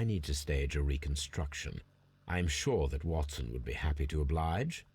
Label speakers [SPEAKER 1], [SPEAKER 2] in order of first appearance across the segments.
[SPEAKER 1] I need to stage a reconstruction. I'm sure that Watson would be happy to oblige.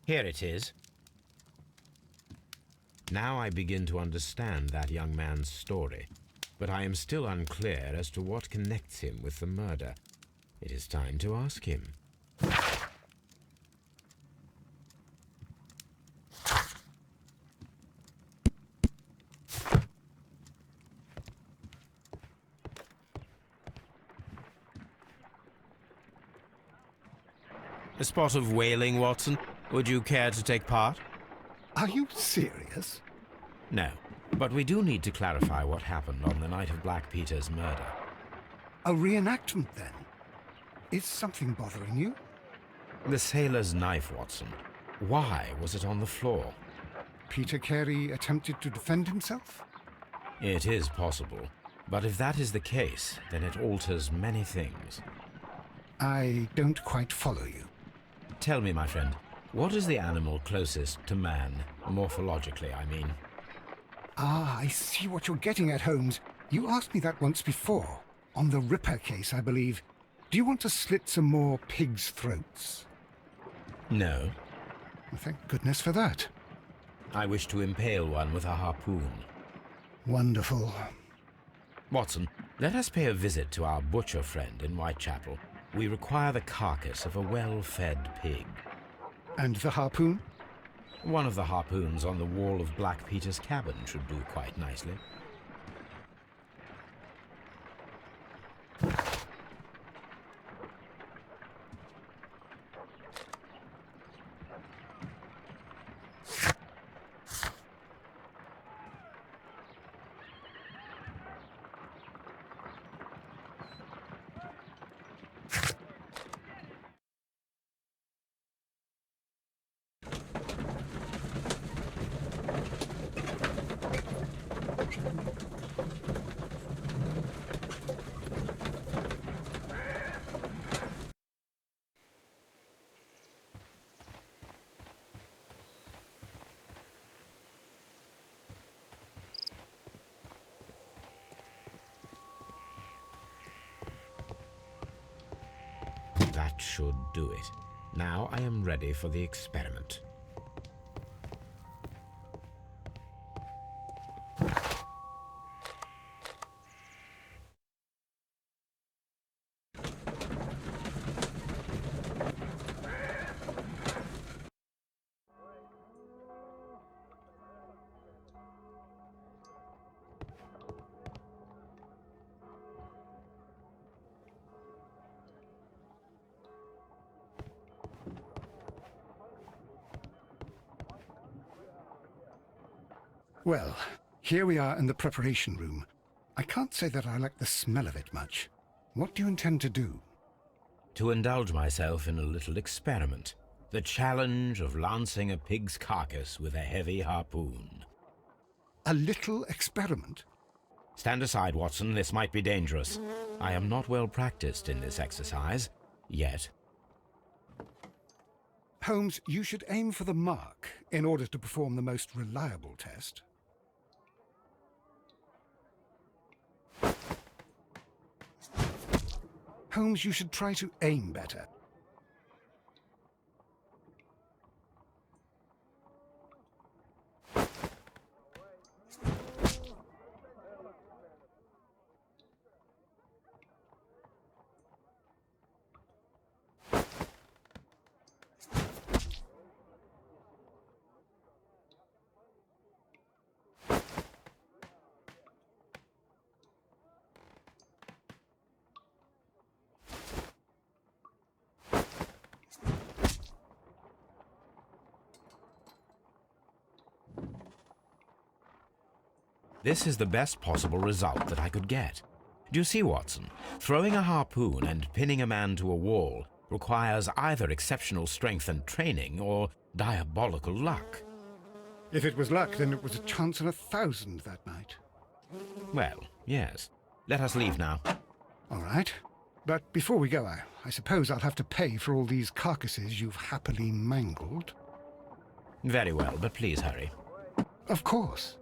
[SPEAKER 1] Here it is. Now I begin to understand that young man's story, but I am still unclear as to what connects him with the murder. It is time to ask him. A spot of whaling, Watson. Would you care to take part?
[SPEAKER 2] Are you serious?
[SPEAKER 1] No, but we do need to clarify what happened on the night of Black Peter's murder.
[SPEAKER 2] A reenactment, then? Is something bothering you?
[SPEAKER 1] The sailor's knife, Watson. Why was it on the floor?
[SPEAKER 2] Peter Carey attempted to defend himself?
[SPEAKER 1] It is possible, but if that is the case, then it alters many things.
[SPEAKER 2] I don't quite follow you.
[SPEAKER 1] Tell me, my friend, what is the animal closest to man, morphologically, I mean?
[SPEAKER 2] Ah, I see what you're getting at, Holmes. You asked me that once before. On the Ripper case, I believe. Do you want to slit some more pigs' throats?
[SPEAKER 1] No.
[SPEAKER 2] Well, thank goodness for that.
[SPEAKER 1] I wish to impale one with a harpoon.
[SPEAKER 2] Wonderful.
[SPEAKER 1] Watson, let us pay a visit to our butcher friend in Whitechapel. We require the carcass of a well-fed pig.
[SPEAKER 2] And the harpoon?
[SPEAKER 1] One of the harpoons on the wall of Black Peter's cabin should do quite nicely. That should do it. Now I am ready for the experiment.
[SPEAKER 2] Well, here we are in the preparation room. I can't say that I like the smell of it much. What do you intend to do?
[SPEAKER 1] To indulge myself in a little experiment. The challenge of lancing a pig's carcass with a heavy harpoon.
[SPEAKER 2] A little experiment?
[SPEAKER 1] Stand aside, Watson. This might be dangerous. I am not well practiced in this exercise, yet.
[SPEAKER 2] Holmes, you should aim for the mark in order to perform the most reliable test. Holmes, you should try to aim better.
[SPEAKER 1] This is the best possible result that I could get. Do you see, Watson? Throwing a harpoon and pinning a man to a wall requires either exceptional strength and training or diabolical luck.
[SPEAKER 2] If it was luck, then it was a chance in 1,000 that night.
[SPEAKER 1] Well, yes. Let us leave now.
[SPEAKER 2] All right. But before we go, I suppose I'll have to pay for all these carcasses you've happily mangled.
[SPEAKER 1] Very well, but please hurry.
[SPEAKER 2] Of course.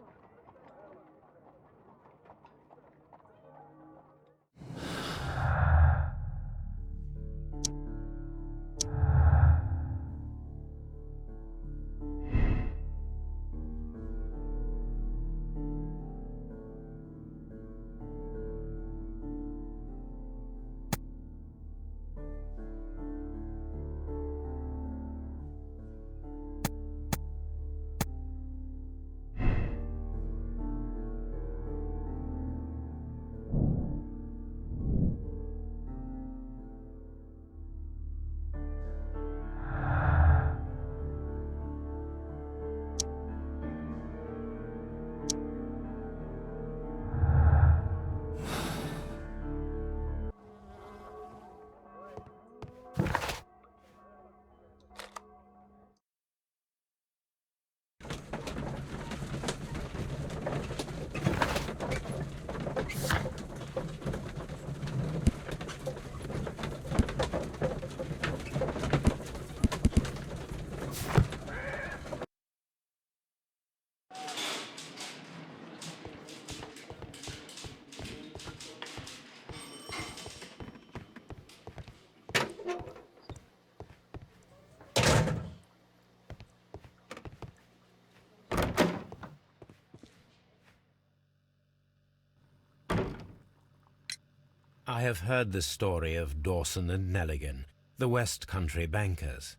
[SPEAKER 1] I have heard the story of Dawson and Nelligan, the West Country bankers.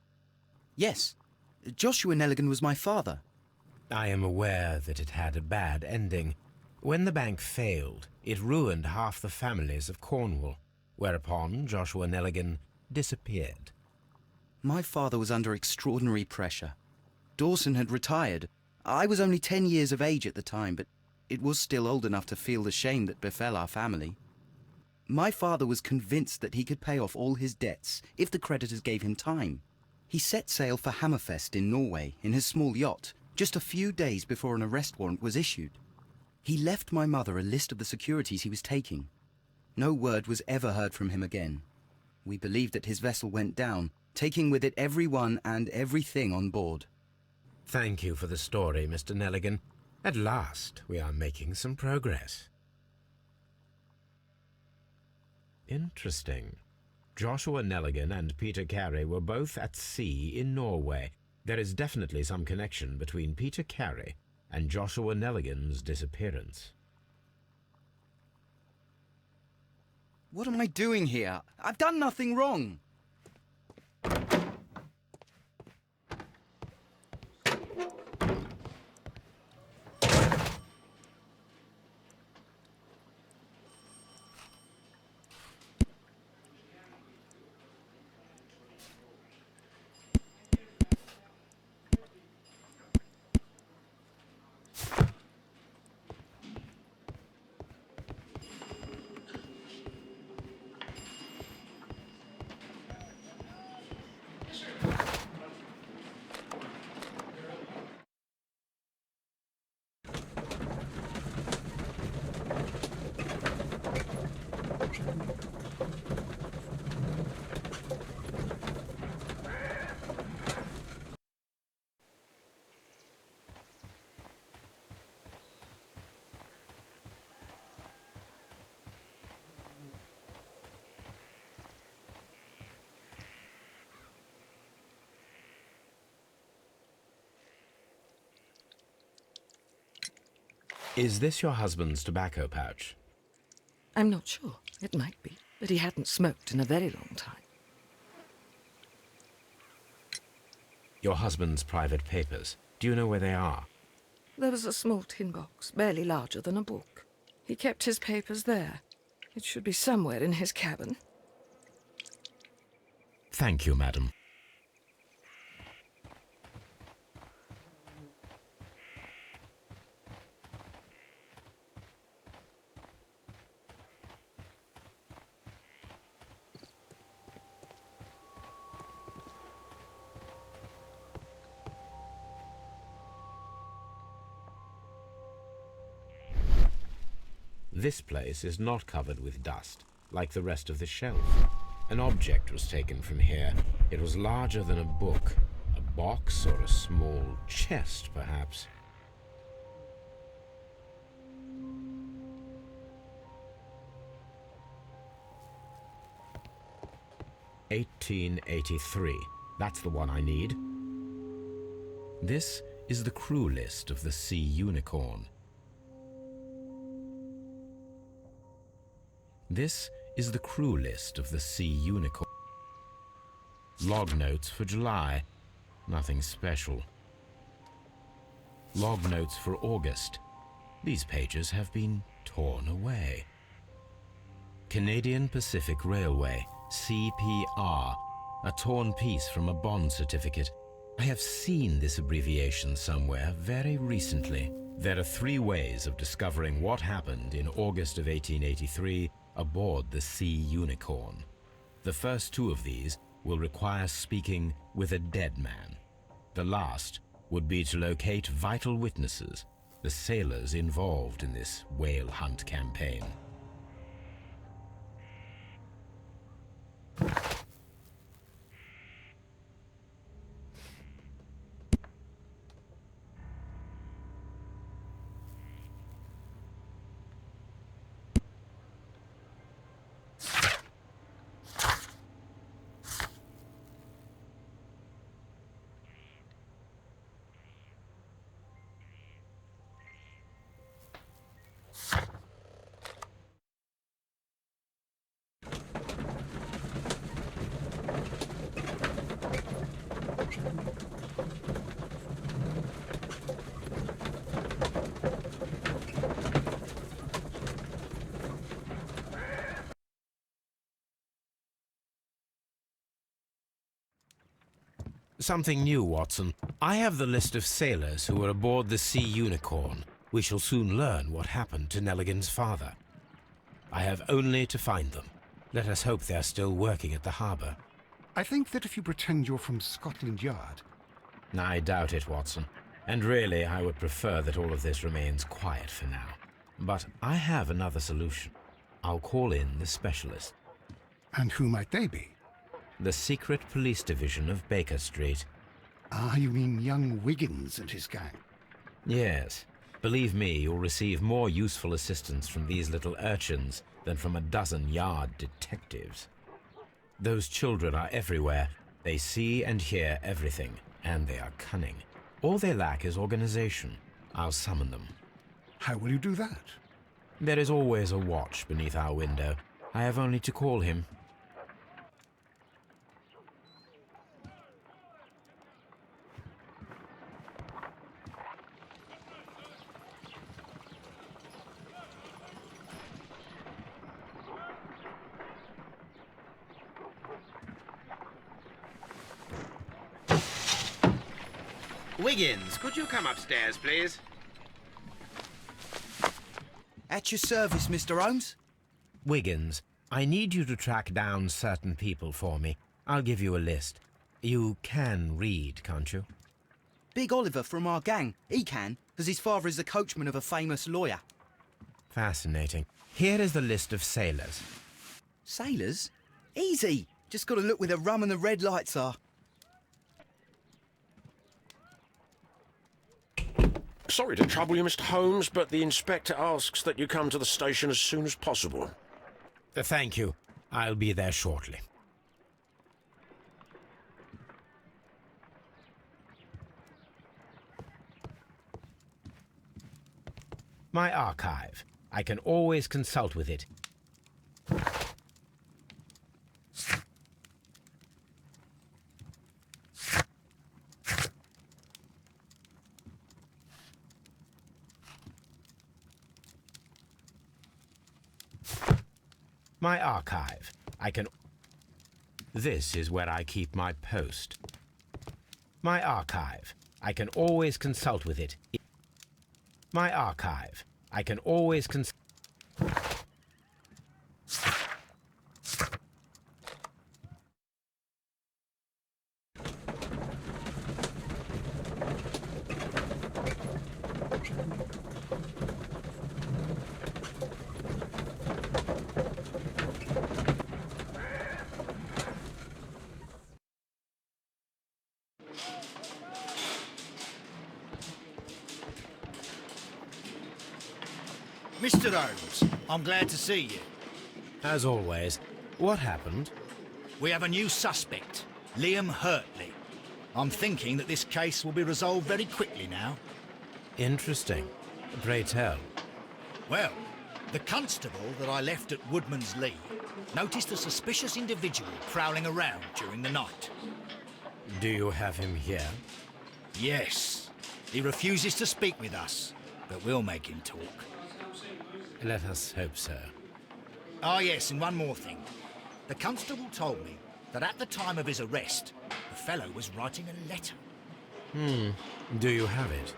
[SPEAKER 3] Yes. Joshua Nelligan was my father.
[SPEAKER 1] I am aware that it had a bad ending. When the bank failed, it ruined half the families of Cornwall, whereupon Joshua Nelligan disappeared.
[SPEAKER 3] My father was under extraordinary pressure. Dawson had retired. I was only 10 years of age at the time, but it was still old enough to feel the shame that befell our family. My father was convinced that he could pay off all his debts if the creditors gave him time. He set sail for Hammerfest in Norway in his small yacht just a few days before an arrest warrant was issued. He left my mother a list of the securities he was taking. No word was ever heard from him again. We believe that his vessel went down, taking with it everyone and everything on board.
[SPEAKER 1] Thank you for the story, Mr. Nelligan. At last, we are making some progress. Interesting. Joshua Nelligan and Peter Carey were both at sea in Norway. There is definitely some connection between Peter Carey and Joshua Nelligan's disappearance.
[SPEAKER 3] What am I doing here? I've done nothing wrong.
[SPEAKER 1] Is this your husband's tobacco pouch?
[SPEAKER 4] I'm not sure. It might be, but he hadn't smoked in a very long time.
[SPEAKER 1] Your husband's private papers. Do you know where they are?
[SPEAKER 4] There was a small tin box, barely larger than a book. He kept his papers there. It should be somewhere in his cabin.
[SPEAKER 1] Thank you, madam. This place is not covered with dust, like the rest of the shelf. An object was taken from here. It was larger than a book. A box or a small chest, perhaps. "1883. That's the one I need. This is the crew list of the Sea Unicorn. This is the crew list of the Sea Unicorn. Log notes for July. Nothing special. Log notes for August. These pages have been torn away. Canadian Pacific Railway, CPR. A torn piece from a bond certificate. I have seen this abbreviation somewhere very recently. There are 3 ways of discovering what happened in August of 1883 aboard the Sea Unicorn. The first 2 of these will require speaking with a dead man. The last would be to locate vital witnesses, the sailors involved in this whale hunt campaign. Something new, Watson. I have the list of sailors who were aboard the Sea Unicorn. We shall soon learn what happened to Nelligan's father. I have only to find them. Let us hope they're still working at the harbour.
[SPEAKER 2] I think that if you pretend you're from Scotland Yard...
[SPEAKER 1] I doubt it, Watson. And really, I would prefer that all of this remains quiet for now. But I have another solution. I'll call in the specialist.
[SPEAKER 2] And who might they be?
[SPEAKER 1] The secret police division of Baker Street.
[SPEAKER 2] Ah, you mean young Wiggins and his gang?
[SPEAKER 1] Yes. Believe me, you'll receive more useful assistance from these little urchins than from a dozen yard detectives. Those children are everywhere. They see and hear everything, and they are cunning. All they lack is organization. I'll summon them.
[SPEAKER 2] How will you do that?
[SPEAKER 1] There is always a watch beneath our window. I have only to call him.
[SPEAKER 5] Wiggins, could you come upstairs, please?
[SPEAKER 3] At your service, Mr. Holmes.
[SPEAKER 1] Wiggins, I need you to track down certain people for me. I'll give you a list. You can read, can't you?
[SPEAKER 3] Big Oliver from our gang. He can, as his father is the coachman of a famous lawyer.
[SPEAKER 1] Fascinating. Here is the list of sailors.
[SPEAKER 3] Sailors? Easy. Just got to look where the rum and the red lights are.
[SPEAKER 6] Sorry to trouble you, Mr. Holmes, but the inspector asks that you come to the station as soon as possible.
[SPEAKER 1] Thank you. I'll be there shortly. My archive. I can always consult with it. My archive. I can... This is where I keep my post. My archive. I can always consult with it. My archive. I can always
[SPEAKER 7] Mr. Holmes, I'm glad to see you.
[SPEAKER 1] As always. What happened?
[SPEAKER 7] We have a new suspect, Liam Hurtley. I'm thinking that this case will be resolved very quickly now.
[SPEAKER 1] Interesting. Pray tell.
[SPEAKER 7] Well, the constable that I left at Woodman's Lee noticed a suspicious individual prowling around during the night.
[SPEAKER 1] Do you have him here?
[SPEAKER 7] Yes. He refuses to speak with us, but we'll make him talk.
[SPEAKER 1] Let us hope so.
[SPEAKER 7] Ah, yes, and one more thing. The constable told me that at the time of his arrest, the fellow was writing a letter.
[SPEAKER 1] Do you have it?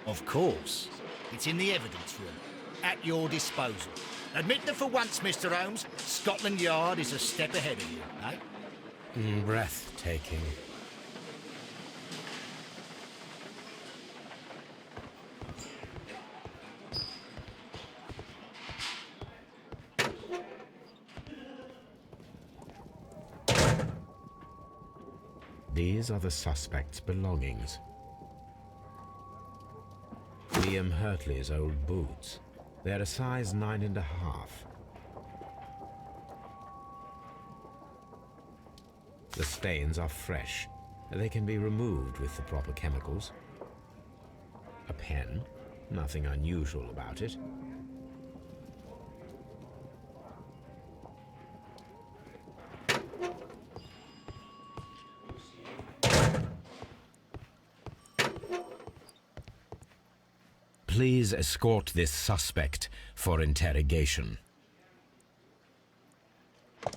[SPEAKER 7] Of course. It's in the evidence room, at your disposal. Admit that for once, Mr. Holmes, Scotland Yard is a step ahead of you, eh?
[SPEAKER 1] Breathtaking. These are the suspect's belongings. Liam Hurtley's old boots. They're a size 9.5. The stains are fresh. They can be removed with the proper chemicals. A pen. Nothing unusual about it. Please escort this suspect for interrogation.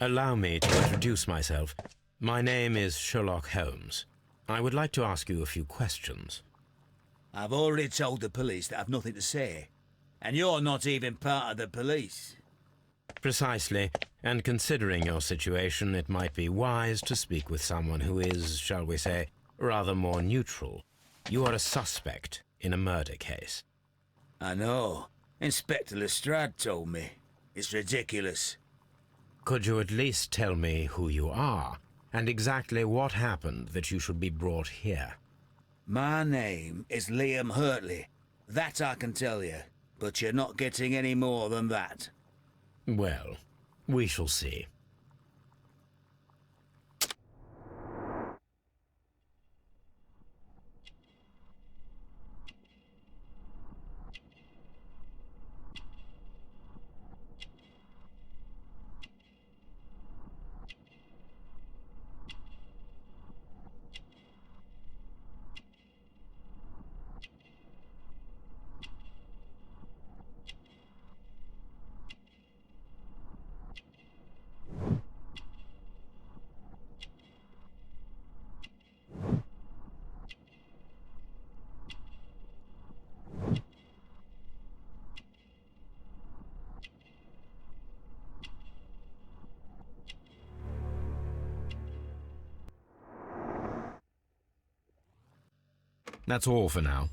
[SPEAKER 1] Allow me to introduce myself. My name is Sherlock Holmes. I would like to ask you a few questions.
[SPEAKER 8] I've already told the police that I've nothing to say. And you're not even part of the police.
[SPEAKER 1] Precisely, and considering your situation, it might be wise to speak with someone who is, shall we say, rather more neutral. You are a suspect in a murder case.
[SPEAKER 8] I know. Inspector Lestrade told me. It's ridiculous.
[SPEAKER 1] Could you at least tell me who you are, and exactly what happened that you should be brought here?
[SPEAKER 8] My name is Liam Hurtley. That I can tell you. But you're not getting any more than that.
[SPEAKER 1] Well, we shall see. That's all for now.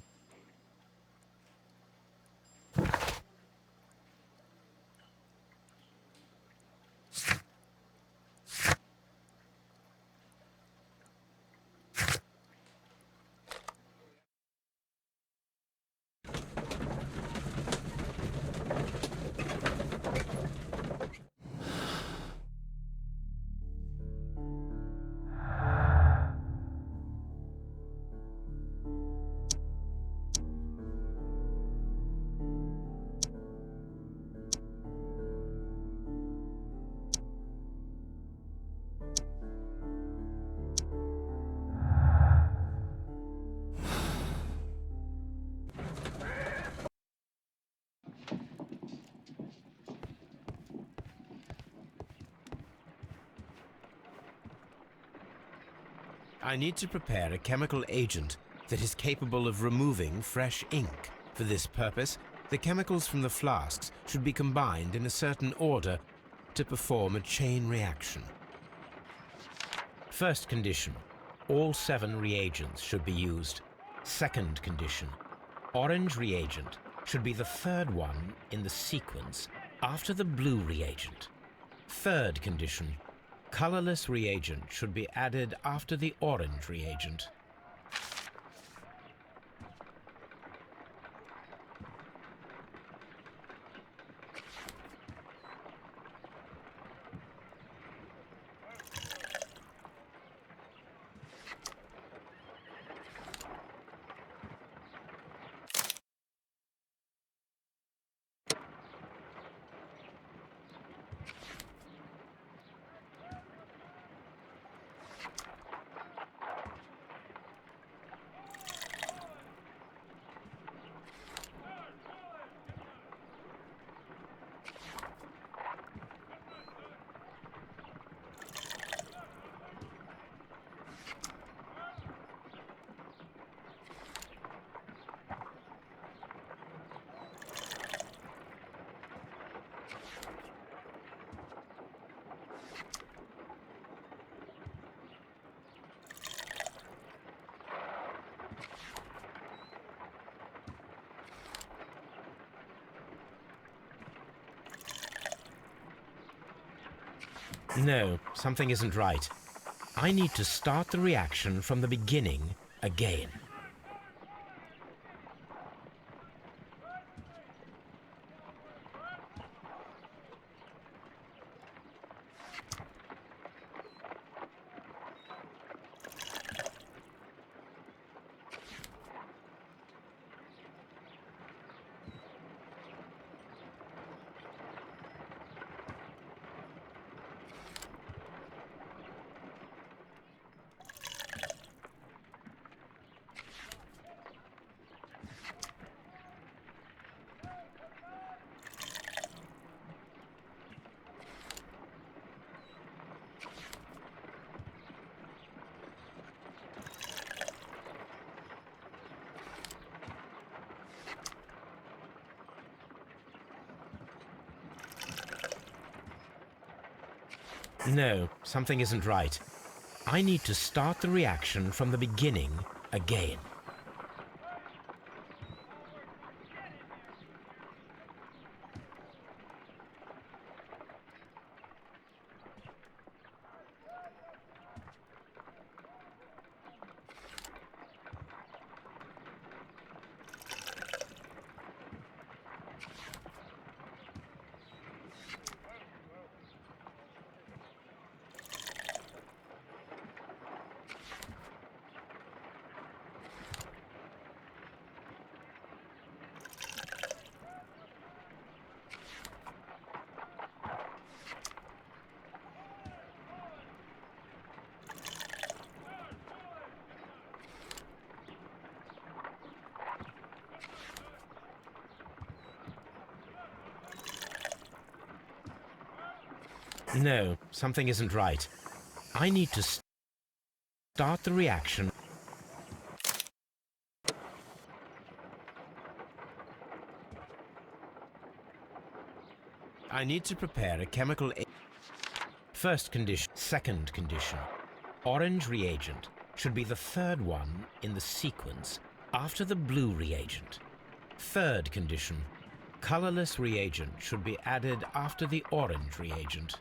[SPEAKER 1] I need to prepare a chemical agent that is capable of removing fresh ink. For this purpose, the chemicals from the flasks should be combined in a certain order to perform a chain reaction. First condition, all 7 reagents should be used. Second condition, orange reagent should be the third one in the sequence after the blue reagent. Third condition, colorless reagent should be added after the orange reagent. No, something isn't right. I need to start the reaction from the beginning again. No, something isn't right. I need to start the reaction from the beginning again. No, something isn't right. I need to start the reaction. I need to prepare a chemical. First condition, second condition. Orange reagent should be the third one in the sequence after the blue reagent. Third condition, colorless reagent should be added after the orange reagent.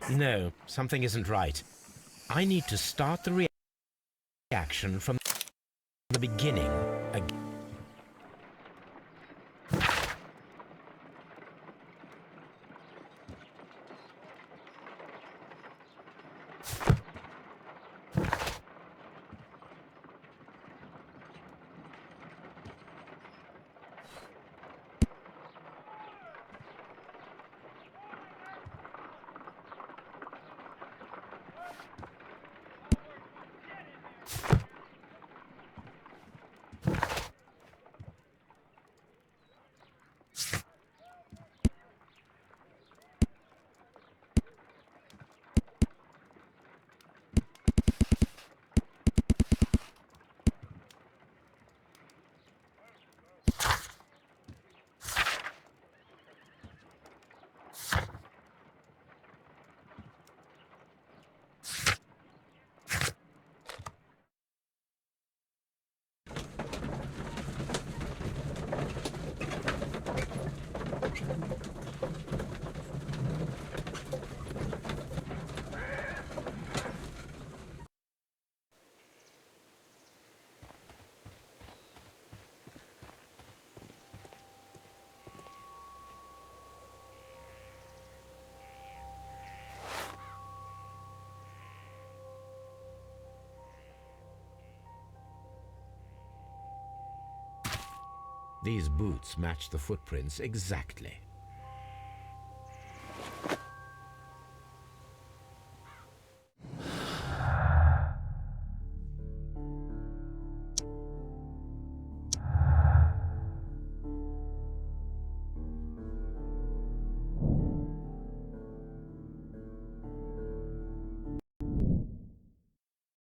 [SPEAKER 1] No, something isn't right. I need to start the reaction from the beginning again. These boots match the footprints exactly.